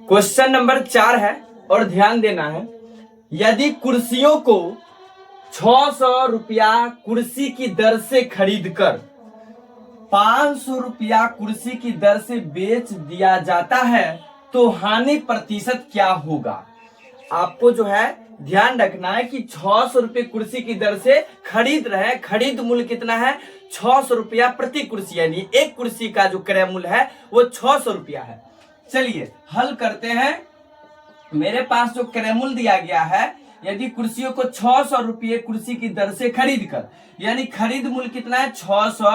Question number 4 है और ध्यान देना है। यदि कुर्सियों को 600 रुपया कुर्सी की दर से खरीदकर 500 रुपया कुर्सी की दर से बेच दिया जाता है तो हानि प्रतिशत क्या होगा। आपको जो है ध्यान रखना है कि 600 रुपये कुर्सी की दर से खरीद रहे हैं, खरीद मूल्य कितना है 600 रुपया प्रति कुर्सी, यानी एक कुर्सी का जो क्रय मूल्य है वो 600 रुपया है। चलिए हल करते हैं। मेरे पास जो क्रय मूल्य दिया गया है, यदि कुर्सियों को 600 रुपये कुर्सी की दर से खरीद कर, यानी खरीद मूल्य कितना है 600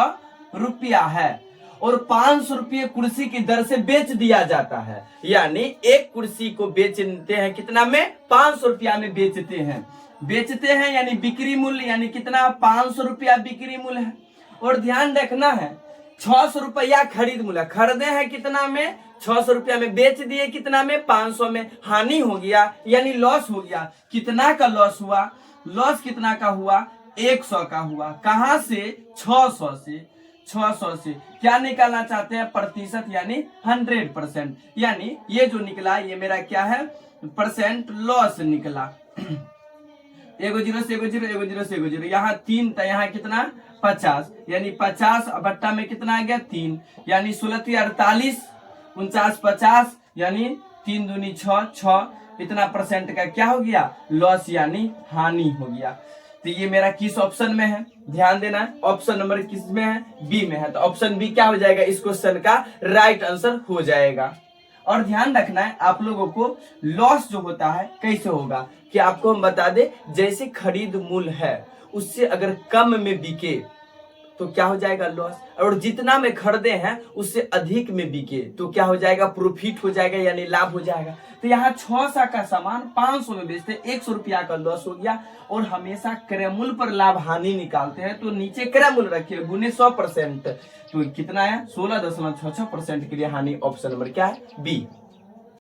रुपया है, और 500 रुपये कुर्सी की दर से बेच दिया जाता है, यानी एक कुर्सी को बेचते हैं कितना में 500 रुपया में बेचते हैं यानी बिक्री मूल्य यानी कितना 500 रुपया बिक्री मूल्य है। और ध्यान रखना है 600 रुपया खरीद मूल्य, खरीदे हैं कितना में 600 रुपया में, बेच दिए कितना में 500 में, हानि हो गया यानी लॉस हो गया। कितना का लॉस हुआ, लॉस कितना का हुआ 100 का हुआ। कहां से 600 से क्या निकालना चाहते हैं प्रतिशत, यानी 100%, यानी ये जो निकला ये मेरा क्या है परसेंट लॉस निकला। एगो जीरो से एगो जीरो, यहाँ 3 था, यहाँ कितना 50, यानी 50 बट्टा में कितना आ गया 3, यानी 16 48 49 50, यानी 3 दूनी 6, इतना परसेंट का क्या हो गया लॉस यानी हानि हो गया। तो ये मेरा किस ऑप्शन में है, ध्यान देना है। ऑप्शन नंबर किस में है, बी में है, तो ऑप्शन बी क्या हो जाएगा इस क्वेश्चन का राइट आंसर हो जाएगा। और ध्यान रखना है आप लोगों को लॉस जो होता है कैसे होगा कि आपको हम बता दे, जैसे खरीद मूल्य है उससे अगर कम में बिके तो क्या हो जाएगा लॉस, और जितना में खरीदे हैं उससे अधिक में बिके तो क्या हो जाएगा प्रॉफिट हो जाएगा यानी लाभ हो जाएगा। तो यहाँ 600 का सामान 500 में बेचते 100 रुपया का लॉस हो गया, और हमेशा क्रय मूल्य पर लाभ हानि निकालते हैं तो नीचे क्रय मूल्य रखिए गुने 100%, तो कितना है 16.66% के लिए हानि। ऑप्शन नंबर क्या है बी।